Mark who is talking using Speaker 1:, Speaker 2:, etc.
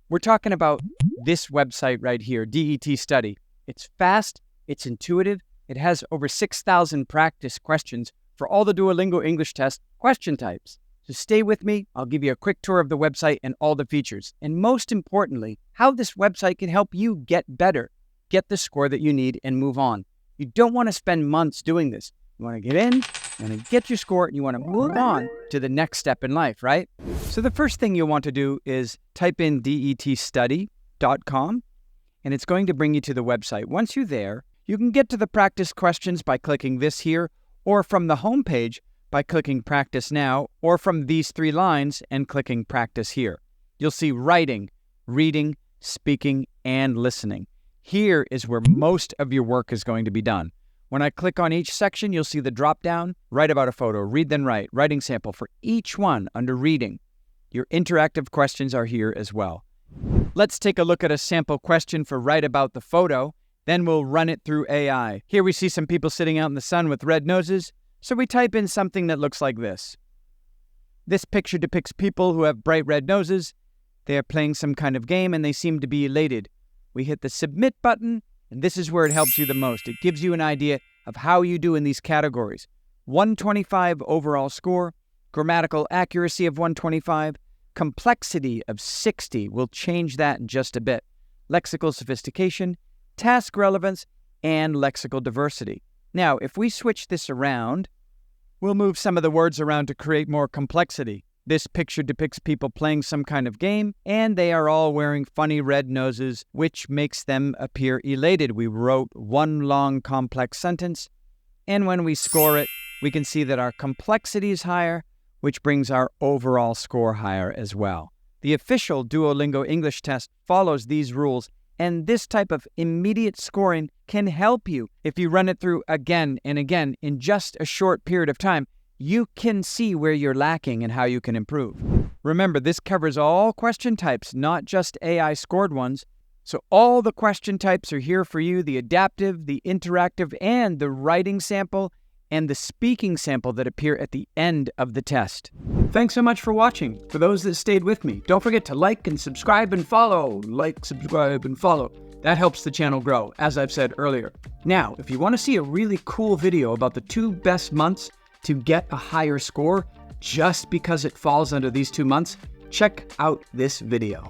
Speaker 1: We're talking about this website right here, DET Study. It's fast, it's intuitive, it has over 6,000 practice questions for all the Duolingo English Test question types. So stay with me, I'll give you a quick tour of the website and all the features. And most importantly, how this website can help you get better, get the score that you need, and move on. You don't want to spend months doing this. You want to get in, you want to get your score, and you want to move on to the next step in life, right? So the first thing you'll want to do is type in detstudy.com, and it's going to bring you to the website. Once you're there, you can get to the practice questions by clicking this here, or from the home page by clicking Practice Now, or from these 3 lines and clicking Practice Here. You'll see writing, reading, speaking, and listening. Here is where most of your work is going to be done. When I click on each section, you'll see the drop-down, write about a photo, read then write, writing sample for each one under reading. Your interactive questions are here as well. Let's take a look at a sample question for write about the photo, then we'll run it through AI. Here we see some people sitting out in the sun with red noses, so we type in something that looks like this. This picture depicts people who have bright red noses. They are playing some kind of game and they seem to be elated. We hit the submit button, and this is where it helps you the most. It gives you an idea of how you do in these categories. 125 overall score, grammatical accuracy of 125, complexity of 60, we'll change that in just a bit, lexical sophistication, task relevance, and lexical diversity. Now, if we switch this around, we'll move some of the words around to create more complexity. This picture depicts people playing some kind of game, and they are all wearing funny red noses, which makes them appear elated. We wrote one long complex sentence, and when we score it, we can see that our complexity is higher, which brings our overall score higher as well. The official Duolingo English Test follows these rules, and this type of immediate scoring can help you. If you run it through again and again in just a short period of time, you can see where you're lacking and how you can improve. Remember, this covers all question types, not just AI scored ones. So all the question types are here for you, the adaptive, the interactive, and the writing sample, and the speaking sample that appear at the end of the test. Thanks so much for watching. For those that stayed with me, don't forget to like and subscribe and follow. Like, subscribe, and follow. That helps the channel grow, as I've said earlier. Now, if you want to see a really cool video about the 2 best months to get a higher score just because it falls under these 2 months, check out this video.